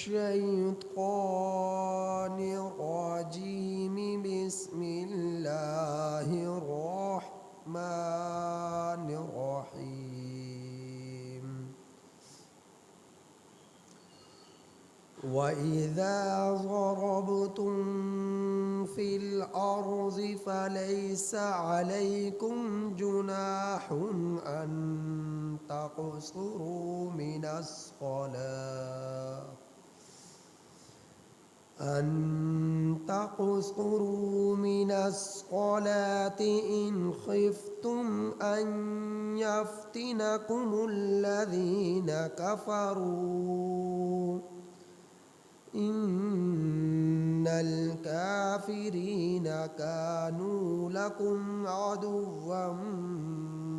الشيطان الرجيم بسم الله الرحمن الرحيم وإذا ضربتم في الأرض فليس عليكم جناح أن تقصروا من الصلاة إن خفتم أن يفتنكم الذين كفروا إن الكافرين كانوا لكم عدوا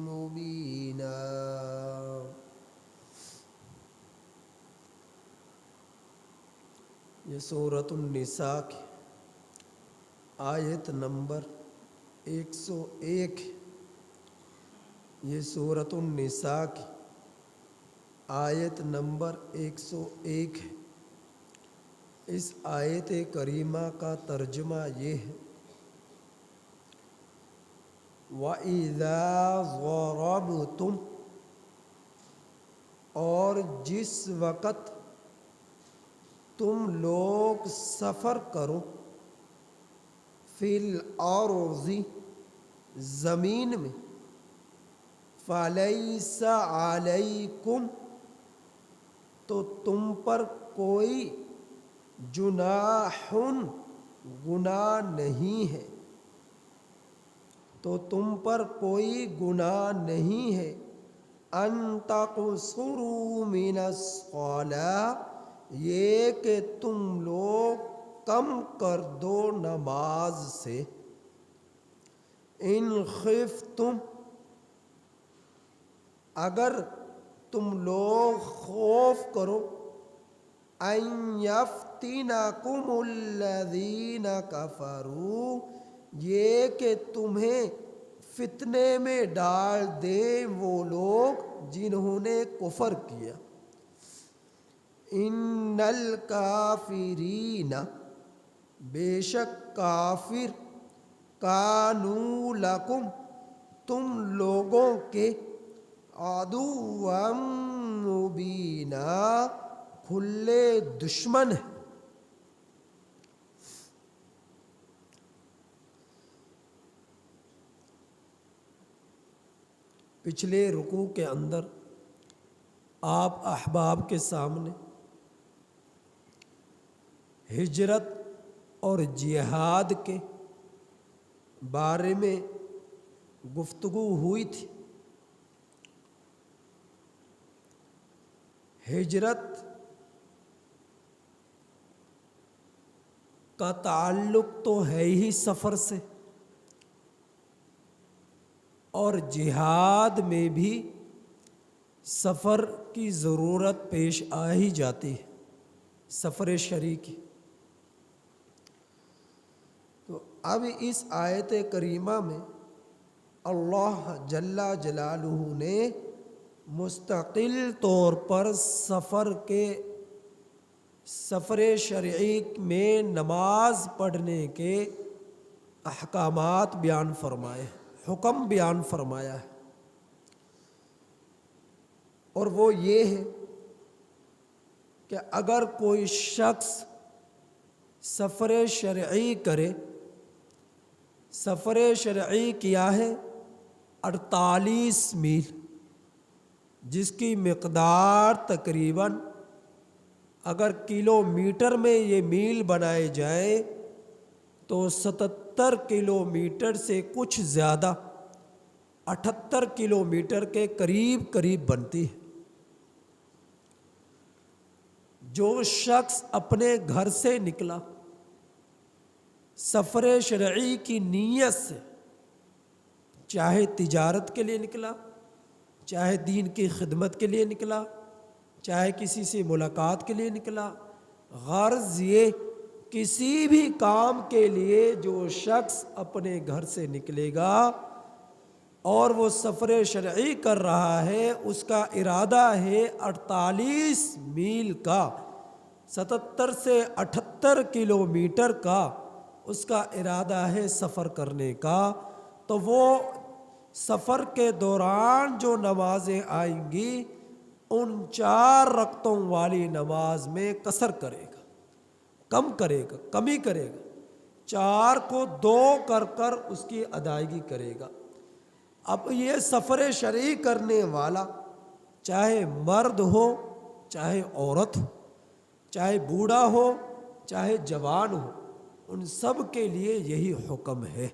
مبينا۔ یہ سورۃ النساء کی آیت نمبر 101۔ یہ سورۃ النساء کی آیت نمبر 101 ہے۔ اس آیت کریمہ کا ترجمہ یہ ہے، وَإِذَا ضَرَبْتُمْ، اور جس وقت تم لوگ سفر کرو، فی الارض، زمین میں، فَلَيْسَ عَلَيْكُمْ، تو تم پر کوئی جناح، گناہ نہیں ہے، تو تم پر کوئی گناہ نہیں ہے، ان تقصروا من الصلاۃ، یہ کہ تم لوگ کم کر دو نماز سے، ان خفتم، اگر تم لوگ خوف کرو، ان یفتنکم الذین کفروا، یہ کہ تمہیں فتنے میں ڈال دیں وہ لوگ جنہوں نے کفر کیا، ان الکافرین، بے شک کافر، کانوا لکم، تم لوگوں کے، عدوا مبینا، کھلے دشمن ہیں۔ پچھلے رکوع کے اندر آپ احباب کے سامنے ہجرت اور جہاد کے بارے میں گفتگو ہوئی تھی۔ ہجرت کا تعلق تو ہے ہی سفر سے، اور جہاد میں بھی سفر کی ضرورت پیش آ ہی جاتی ہے، سفر شرعی کی۔ تو اب اس آیت کریمہ میں اللہ جل جلالہ نے مستقل طور پر سفر شرعی میں نماز پڑھنے کے احکامات بیان فرمائے، حکم بیان فرمایا ہے، اور وہ یہ ہے کہ اگر کوئی شخص سفر شرعی کرے، سفر شرعی کیا ہے 48 میل، جس کی مقدار تقریباً اگر کلومیٹر میں یہ میل بنائے جائیں تو 77 کلومیٹر سے کچھ زیادہ، 78 کلومیٹر کے قریب بنتی ہے۔ جو شخص اپنے گھر سے نکلا سفر شرعی کی نیت سے، چاہے تجارت کے لیے نکلا، چاہے دین کی خدمت کے لیے نکلا، چاہے کسی سے ملاقات کے لیے نکلا، غرض یہ کسی بھی کام کے لیے جو شخص اپنے گھر سے نکلے گا اور وہ سفر شرعی کر رہا ہے، اس کا ارادہ ہے 48 میل کا، 77 سے 78 کلومیٹر کا اس کا ارادہ ہے سفر کرنے کا، تو وہ سفر کے دوران جو نمازیں آئیں گی ان 4 رکعتوں والی نماز میں قصر کرے گا، کمی کرے گا، 4 کو 2 کر کر اس کی ادائیگی کرے گا۔ اب یہ سفر شرعی کرنے والا چاہے مرد ہو چاہے عورت ہو، چاہے بوڑھا ہو چاہے جوان ہو، ان سب کے لیے یہی حکم ہے،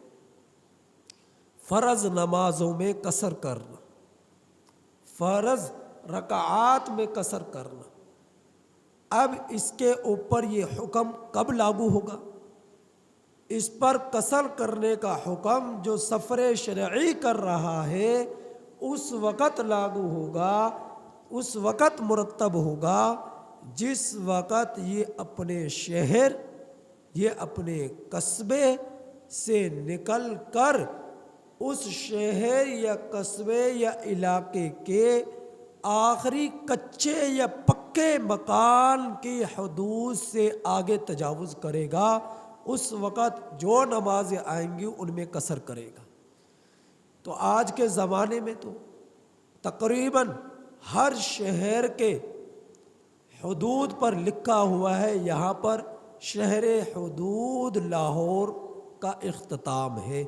فرض نمازوں میں قصر کرنا، فرض رکعات میں قصر کرنا۔ اب اس کے اوپر یہ حکم کب لاگو ہوگا؟ اس پر قصر کرنے کا حکم جو سفر شرعی کر رہا ہے اس وقت لاگو ہوگا، اس وقت مرتب ہوگا جس وقت یہ اپنے شہر، یہ اپنے قصبے سے نکل کر اس شہر یا قصبے یا علاقے کے آخری کچے یا پکے مکان کی حدود سے آگے تجاوز کرے گا، اس وقت جو نمازیں آئیں گی ان میں قصر کرے گا۔ تو آج کے زمانے میں تو تقریباً ہر شہر کے حدود پر لکھا ہوا ہے یہاں پر شہر حدود لاہور کا اختتام ہے،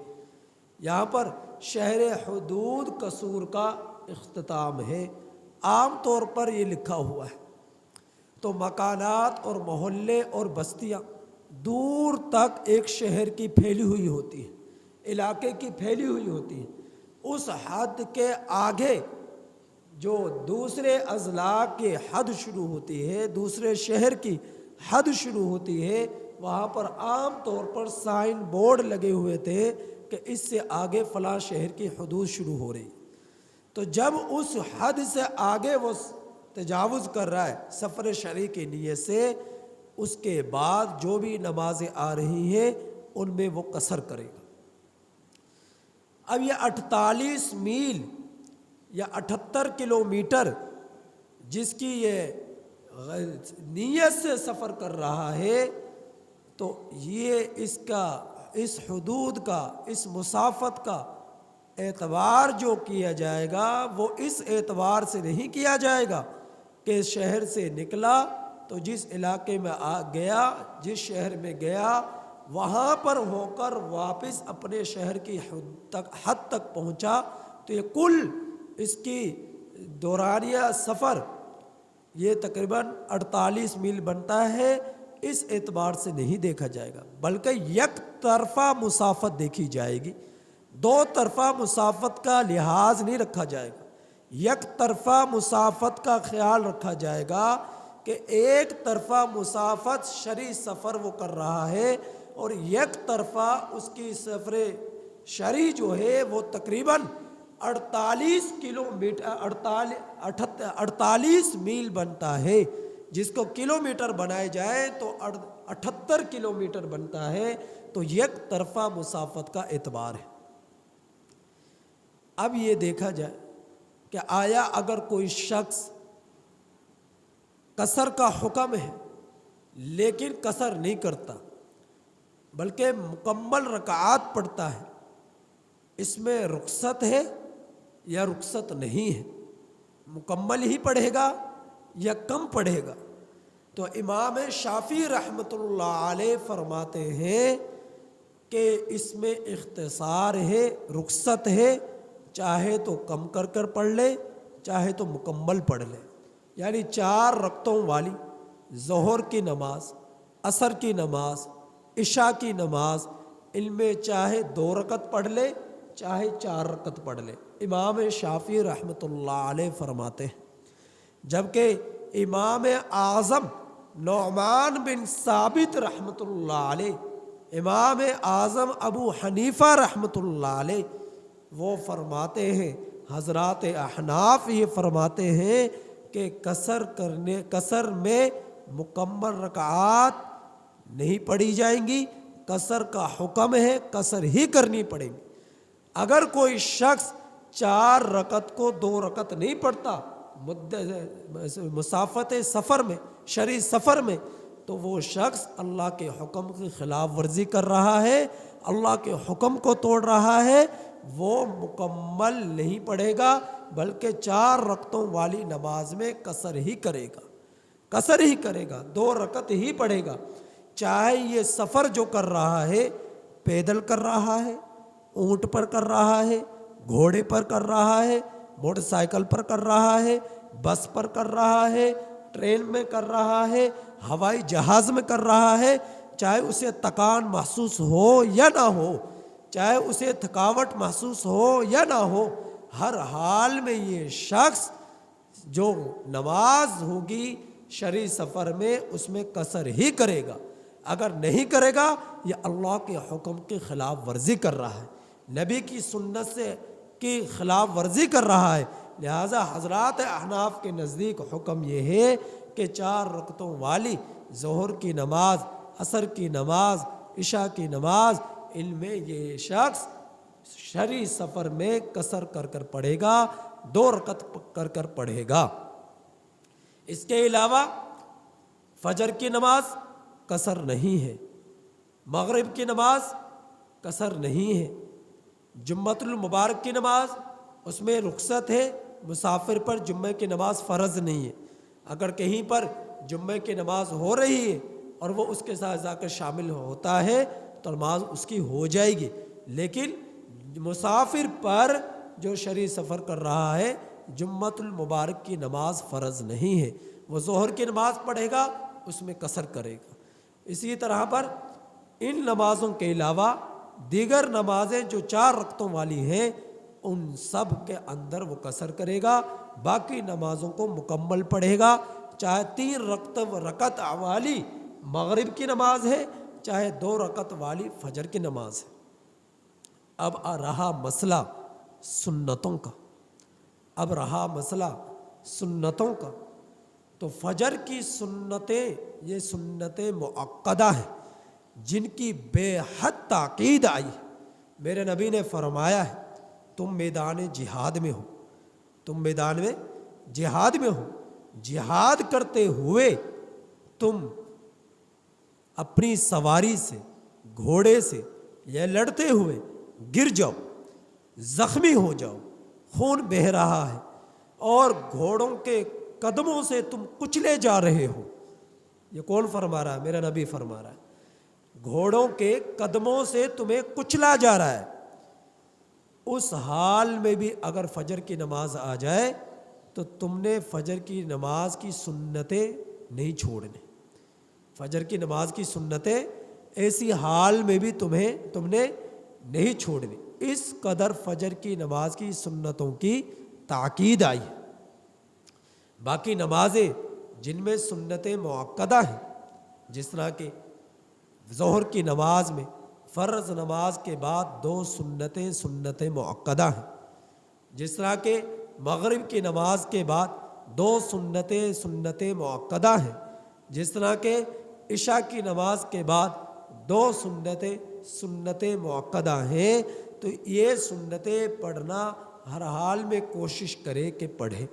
یہاں پر شہر حدود قصور کا اختتام ہے، عام طور پر یہ لکھا ہوا ہے۔ تو مکانات اور محلے اور بستیاں دور تک ایک شہر کی پھیلی ہوئی ہوتی ہے، علاقے کی پھیلی ہوئی ہوتی ہے، اس حد کے آگے جو دوسرے اضلاع کی حد شروع ہوتی ہے، دوسرے شہر کی حد شروع ہوتی ہے، وہاں پر عام طور پر سائن بورڈ لگے ہوئے تھے کہ اس سے آگے فلاں شہر کی حدود شروع ہو رہی۔ تو جب اس حد سے آگے وہ تجاوز کر رہا ہے سفر شرعی کی نیت سے، اس کے بعد جو بھی نمازیں آ رہی ہیں ان میں وہ قصر کرے گا۔ اب یہ 48 میل یا 78 کلومیٹر جس کی یہ نیت سے سفر کر رہا ہے، تو یہ اس حدود کا، اس مسافت کا اعتبار جو کیا جائے گا وہ اس اعتبار سے نہیں کیا جائے گا کہ شہر سے نکلا تو جس علاقے میں گیا، جس شہر میں گیا وہاں پر ہو کر واپس اپنے شہر کی حد تک پہنچا، تو یہ کل اس کی دورانیہ سفر یہ تقریباً 48 میل بنتا ہے، اس اعتبار سے نہیں دیکھا جائے گا، بلکہ یک طرفہ مسافت دیکھی جائے گی، 2 طرفہ مسافت کا لحاظ نہیں رکھا جائے گا، یک طرفہ مسافت کا خیال رکھا جائے گا کہ ایک طرفہ مسافت شرعی سفر وہ کر رہا ہے اور یک طرفہ اس کی سفر شرعی جو ہے وہ تقریباً 48 کلومیٹر 48 میل بنتا ہے، جس کو کلومیٹر بنائے جائے تو 78 کلومیٹر بنتا ہے، تو یک طرفہ مسافت کا اعتبار ہے۔ اب یہ دیکھا جائے کہ آیا اگر کوئی شخص قصر کا حکم ہے لیکن قصر نہیں کرتا بلکہ مکمل رکعات پڑھتا ہے، اس میں رخصت ہے یا رخصت نہیں ہے، مکمل ہی پڑھے گا یا کم پڑھے گا؟ تو امام شافعی رحمۃ اللہ علیہ فرماتے ہیں کہ اس میں اختصار ہے، رخصت ہے، چاہے تو کم کر کر پڑھ لے چاہے تو مکمل پڑھ لے، یعنی 4 رکعتوں والی ظہر کی نماز، عصر کی نماز، عشاء کی نماز، ان میں چاہے 2 رکعت پڑھ لے چاہے 4 رکعت پڑھ لے، امام شافعی رحمۃ اللہ علیہ فرماتے ہیں۔ جبکہ امام اعظم نعمان بن ثابت رحمۃ اللہ علیہ، امام اعظم ابو حنیفہ رحمۃ اللہ علیہ، وہ فرماتے ہیں، حضرات احناف یہ فرماتے ہیں کہ قصر میں مکمل رکعات نہیں پڑھی جائیں گی، قصر کا حکم ہے، قصر ہی کرنی پڑیں گی۔ اگر کوئی شخص 4 رکعت کو 2 رکعت نہیں پڑھتا مسافت سفر میں، شرعی سفر میں، تو وہ شخص اللہ کے حکم کی خلاف ورزی کر رہا ہے، اللہ کے حکم کو توڑ رہا ہے، وہ مکمل نہیں پڑھے گا بلکہ 4 رکعتوں والی نماز میں قصر ہی کرے گا، قصر ہی کرے گا، 2 رکعت ہی پڑھے گا۔ چاہے یہ سفر جو کر رہا ہے پیدل کر رہا ہے، اونٹ پر کر رہا ہے، گھوڑے پر کر رہا ہے، موٹر سائیکل پر کر رہا ہے، بس پر کر رہا ہے، ٹرین میں کر رہا ہے، ہوائی جہاز میں کر رہا ہے، چاہے اسے تکان محسوس ہو یا نہ ہو، چاہے اسے تھکاوٹ محسوس ہو یا نہ ہو، ہر حال میں یہ شخص جو نماز ہوگی شرعی سفر میں اس میں قصر ہی کرے گا۔ اگر نہیں کرے گا یہ اللہ کے حکم کی خلاف ورزی کر رہا ہے، نبی کی سنت سے کی خلاف ورزی کر رہا ہے۔ لہٰذا حضرات احناف کے نزدیک حکم یہ ہے کہ 4 رکعتوں والی ظہر کی نماز، عصر کی نماز، عشاء کی نماز، ان میں یہ شخص شرعی سفر میں قصر کر کر پڑھے گا، 2 رکعت کر کر پڑھے گا۔ اس کے علاوہ فجر کی نماز قصر نہیں ہے، مغرب کی نماز قصر نہیں ہے، جمعۃ المبارک کی نماز اس میں رخصت ہے، مسافر پر جمعہ کی نماز فرض نہیں ہے۔ اگر کہیں پر جمعہ کی نماز ہو رہی ہے اور وہ اس کے ساتھ جا کر شامل ہوتا ہے تو نماز اس کی ہو جائے گی، لیکن مسافر پر جو شرعی سفر کر رہا ہے جمعۃ المبارک کی نماز فرض نہیں ہے، وہ ظہر کی نماز پڑھے گا، اس میں قصر کرے گا۔ اسی طرح پر ان نمازوں کے علاوہ دیگر نمازیں جو 4 رکعتوں والی ہیں ان سب کے اندر وہ قصر کرے گا، باقی نمازوں کو مکمل پڑھے گا، چاہے 3 رکعت والی مغرب کی نماز ہے، چاہے 2 رکعت والی فجر کی نماز ہے۔ اب رہا مسئلہ سنتوں کا، سنتوں کا تو فجر کی سنتیں یہ سنتیں مؤکدہ ہیں جن کی بے حد تاکید آئی ہے۔ میرے نبی نے فرمایا ہے تم میدان جہاد میں ہو، تم میدان میں جہاد میں ہو، جہاد کرتے ہوئے تم اپنی سواری سے، گھوڑے سے یا لڑتے ہوئے گر جاؤ، زخمی ہو جاؤ، خون بہہ رہا ہے اور گھوڑوں کے قدموں سے تم کچلے جا رہے ہو۔ یہ کون فرما رہا ہے؟ میرا نبی فرما رہا ہے، گھوڑوں کے قدموں سے تمہیں کچلا جا رہا ہے، اس حال میں بھی اگر فجر کی نماز آ جائے تو تم نے فجر کی نماز کی سنتیں نہیں چھوڑنے، فجر کی نماز کی سنتیں ایسی حال میں بھی تم نے نہیں چھوڑنی، اس قدر فجر کی نماز کی سنتوں کی تاکید آئی ہے۔ باقی نمازیں جن میں سنتیں مؤکدہ ہیں، جس طرح کہ ظہر کی نماز میں فرض نماز کے بعد 2 سنتیں مؤکدہ ہیں، جس طرح کہ مغرب کی نماز کے بعد 2 سنتیں مؤکدہ ہیں، جس طرح کہ عشاء کی نماز کے بعد 2 سنتیں مؤکدہ ہیں، تو یہ سنتیں پڑھنا ہر حال میں کوشش کرے کہ پڑھے۔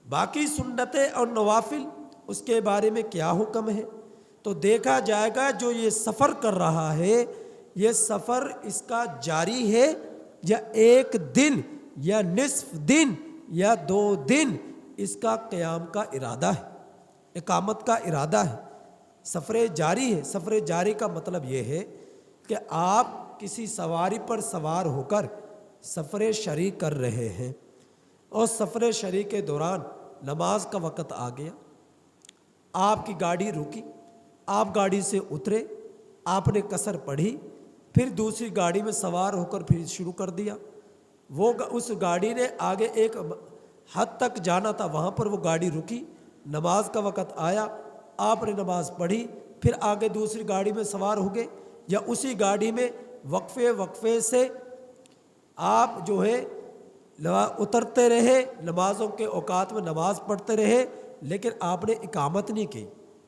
باقی سنتیں اور نوافل اس کے بارے میں کیا حکم ہے تو دیکھا جائے گا جو یہ سفر کر رہا ہے یہ سفر اس کا جاری ہے یا 1 دن یا نصف دن یا 2 دن اس کا قیام کا ارادہ ہے، اقامت کا ارادہ ہے، سفر جاری ہے۔ سفر جاری کا مطلب یہ ہے کہ آپ کسی سواری پر سوار ہو کر سفر شرعی کر رہے ہیں اور سفر شرعی کے دوران نماز کا وقت آ گیا، آپ کی گاڑی رکی، آپ گاڑی سے اترے، آپ نے قصر پڑھی، پھر دوسری گاڑی میں سوار ہو کر پھر شروع کر دیا، وہ اس گاڑی نے آگے ایک حد تک جانا تھا، وہاں پر وہ گاڑی رکی، نماز کا وقت آیا، آپ نے نماز پڑھی، پھر آگے دوسری گاڑی میں سوار ہو گئے، یا اسی گاڑی میں وقفے سے آپ جو ہے اترتے رہے، نمازوں کے اوقات میں نماز پڑھتے رہے، لیکن آپ نے اقامت نہیں کی،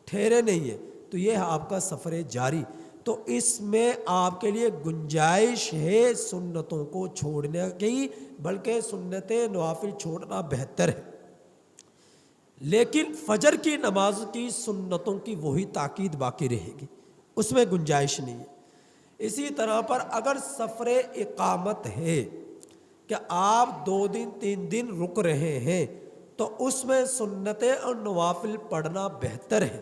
ٹھہرے نہیں ہے، تو یہ ہے آپ کا سفر جاری۔ تو تو اس میں آپ کے لیے گنجائش ہے سنتوں کو چھوڑنے کی، بلکہ سنت نوافل چھوڑنا بہتر ہے۔ لیکن فجر کی نماز کی سنتوں کی وہی تاکید باقی رہے گی، اس میں گنجائش نہیں ہے۔ اسی طرح پر اگر سفر اقامت ہے کہ آپ 2 دن 3 دن رک رہے ہیں تو اس میں سنتیں اور نوافل پڑھنا بہتر ہے،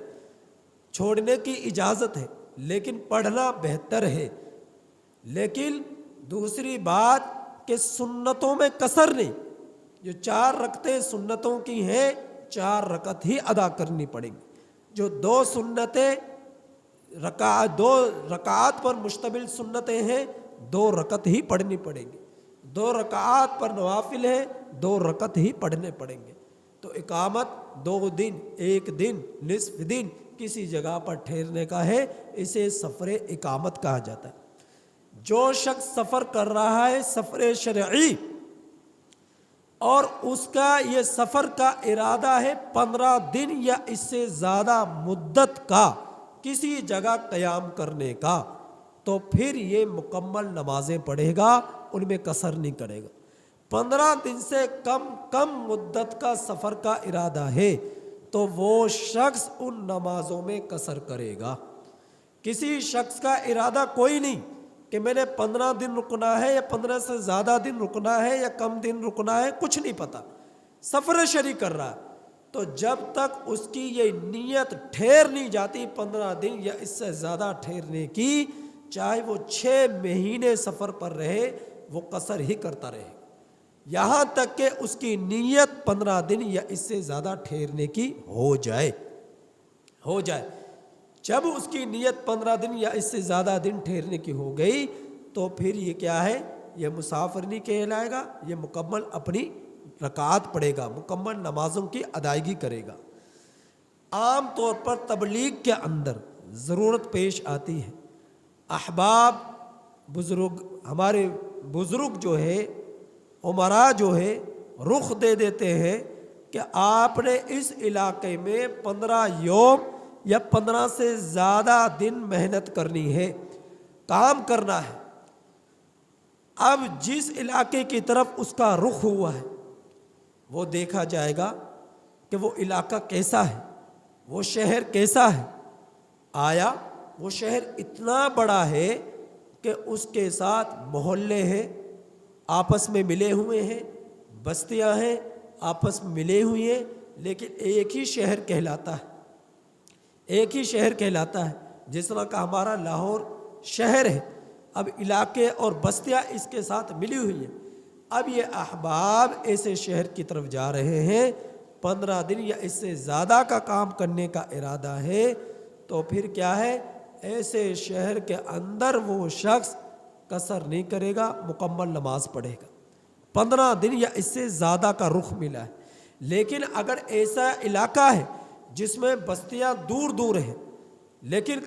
چھوڑنے کی اجازت ہے لیکن پڑھنا بہتر ہے۔ لیکن دوسری بات کہ سنتوں میں قصر نہیں، جو 4 رکعتیں سنتوں کی ہیں 4 رکعت ہی ادا کرنی پڑیں گی۔ جو 2 سنتیں 2 رکعات پر مشتمل سنتیں ہیں 2 رکعت ہی پڑھنی پڑیں گی۔ 2 رکعات پر نوافل ہیں 2 رکعت ہی پڑھنے پڑیں گے۔ تو اقامت 2 دن 1 دن نصف دن کسی جگہ پر ٹھہرنے کا ہے، اسے سفر اقامت کہا جاتا ہے۔ جو شخص سفر کر رہا ہے سفر شرعی اور اس کا یہ سفر کا ارادہ ہے 15 دن یا اس سے زیادہ مدت کا کسی جگہ قیام کرنے کا، تو پھر یہ مکمل نمازیں پڑھے گا، ان میں قصر نہیں کرے گا۔ 15 دن سے کم مدت کا سفر کا ارادہ ہے تو وہ شخص ان نمازوں میں قصر کرے گا۔ کسی شخص کا ارادہ کوئی نہیں کہ میں نے 15 دن رکنا ہے یا 15 سے زیادہ دن رکنا ہے یا کم دن رکنا ہے، کچھ نہیں پتہ، سفر شرعی کر رہا ہے، تو جب تک اس کی یہ نیت ٹھہر نہیں جاتی 15 دن یا اس سے زیادہ ٹھہرنے کی، چاہے وہ 6 مہینے سفر پر رہے وہ قصر ہی کرتا رہے، یہاں تک کہ اس کی نیت 15 دن یا اس سے زیادہ ٹھہرنے کی ہو جائے۔ جب اس کی نیت 15 دن یا اس سے زیادہ دن ٹھہرنے کی ہو گئی تو پھر یہ کیا ہے، یہ مسافر نہیں کہلائے گا، یہ مکمل اپنی رکعات پڑھے گا، مکمل نمازوں کی ادائیگی کرے گا۔ عام طور پر تبلیغ کے اندر ضرورت پیش آتی ہے، احباب بزرگ، ہمارے بزرگ جو ہے، عمراء جو ہے رخ دے دیتے ہیں کہ آپ نے اس علاقے میں 15 یوم یا 15 سے زیادہ دن محنت کرنی ہے، کام کرنا ہے۔ اب جس علاقے کی طرف اس کا رخ ہوا ہے وہ دیکھا جائے گا کہ وہ علاقہ کیسا ہے، وہ شہر کیسا ہے، آیا وہ شہر اتنا بڑا ہے کہ اس کے ساتھ محلے ہیں آپس میں ملے ہوئے ہیں، بستیاں ہیں آپس میں ملے ہوئی ہیں، لیکن ایک ہی شہر کہلاتا ہے، جس طرح کا ہمارا لاہور شہر ہے، اب علاقے اور بستیاں اس کے ساتھ ملی ہوئی ہیں۔ اب یہ احباب ایسے شہر کی طرف جا رہے ہیں، 15 دن یا اس سے زیادہ کا کام کرنے کا ارادہ ہے، تو پھر کیا ہے، ایسے شہر کے اندر وہ شخص قصر نہیں کرے گا، مکمل نماز پڑھے گا۔ 15 دن یا اس سے زیادہ کا رخ ملا ہے۔ لیکن اگر ایسا علاقہ ہے جس میں بستیاں دور دور ہیں لیکن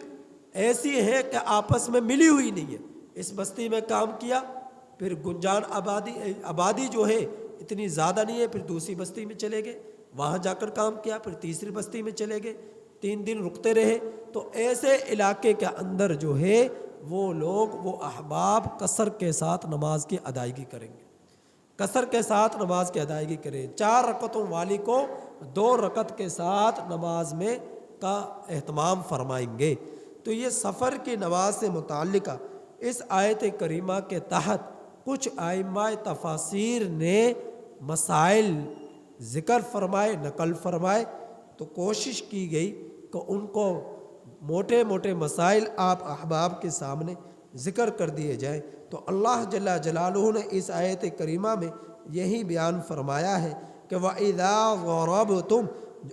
ایسی ہے کہ آپس میں ملی ہوئی نہیں ہے، اس بستی میں کام کیا، پھر گنجان آبادی جو ہے اتنی زیادہ نہیں ہے، پھر دوسری بستی میں چلے گئے، وہاں جا کر کام کیا، پھر تیسری بستی میں چلے گئے، 3 دن رکتے رہے، تو ایسے علاقے کے اندر جو ہے وہ لوگ، وہ احباب قصر کے ساتھ نماز کی ادائیگی کریں گے، قصر کے ساتھ نماز کی ادائیگی کریں۔ 4 رکعتوں والی کو 2 رکعت کے ساتھ نماز میں کا اہتمام فرمائیں گے۔ تو یہ سفر کی نماز سے متعلقہ اس آیت کریمہ کے تحت کچھ ائمہ تفاسیر نے مسائل ذکر فرمائے، نقل فرمائے، تو کوشش کی گئی کہ ان کو موٹے موٹے مسائل آپ احباب کے سامنے ذکر کر دیے جائیں۔ تو اللہ جل جلالہ نے اس آیت کریمہ میں یہی بیان فرمایا ہے کہ وَإِذَا ضَرَبْتُمْ،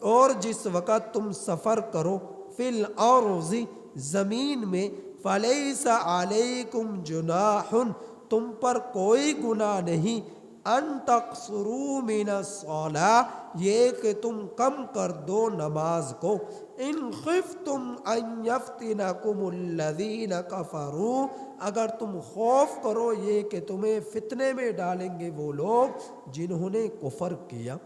اور جس وقت تم سفر کرو، فِي الْأَرْضِ، زمین میں، فَلَيْسَ عَلَيْكُمْ جُنَاحٌ، تم پر کوئی گناہ نہیں، ان تقصروا من الصلاۃ، یہ کہ تم کم کر دو نماز کو، ان خفتم ان یفتنکم الذین کفروا، اگر تم خوف کرو یہ کہ تمہیں فتنے میں ڈالیں گے وہ لوگ جنہوں نے کفر کیا۔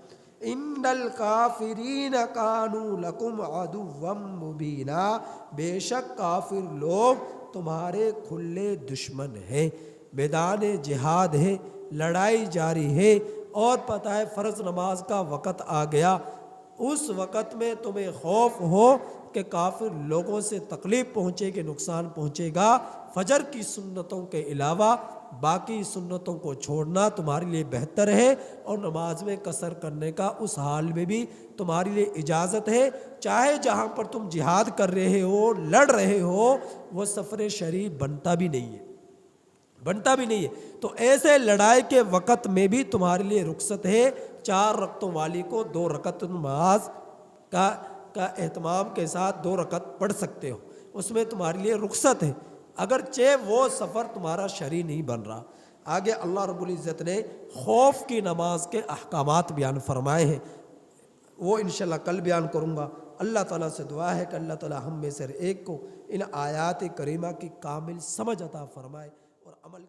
ان الکافرین کانوا لکم عدوا مبینا، بے شک کافر لوگ تمہارے کھلے دشمن ہیں۔ میدان جہاد ہے، لڑائی جاری ہے، اور پتہ ہے فرض نماز کا وقت آ گیا، اس وقت میں تمہیں خوف ہو کہ کافر لوگوں سے تکلیف پہنچے گی، نقصان پہنچے گا، فجر کی سنتوں کے علاوہ باقی سنتوں کو چھوڑنا تمہارے لیے بہتر ہے، اور نماز میں قصر کرنے کا اس حال میں بھی تمہارے لیے اجازت ہے، چاہے جہاں پر تم جہاد کر رہے ہو، لڑ رہے ہو، وہ سفر شرعی بنتا بھی نہیں ہے، بنتا بھی نہیں ہے۔ تو ایسے لڑائی کے وقت میں بھی تمہارے لیے رخصت ہے، 4 رکعتوں والی کو 2 رکعت نماز کا اہتمام کے ساتھ 2 رکعت پڑھ سکتے ہو، اس میں تمہارے لیے رخصت ہے، اگرچہ وہ سفر تمہارا شرعی نہیں بن رہا۔ آگے اللہ رب العزت نے خوف کی نماز کے احکامات بیان فرمائے ہیں، وہ انشاءاللہ کل بیان کروں گا۔ اللہ تعالیٰ سے دعا ہے کہ اللہ تعالیٰ ہم میں سے ہر ایک کو ان آیات کریمہ کی کامل سمجھ عطا فرمائے اور عمل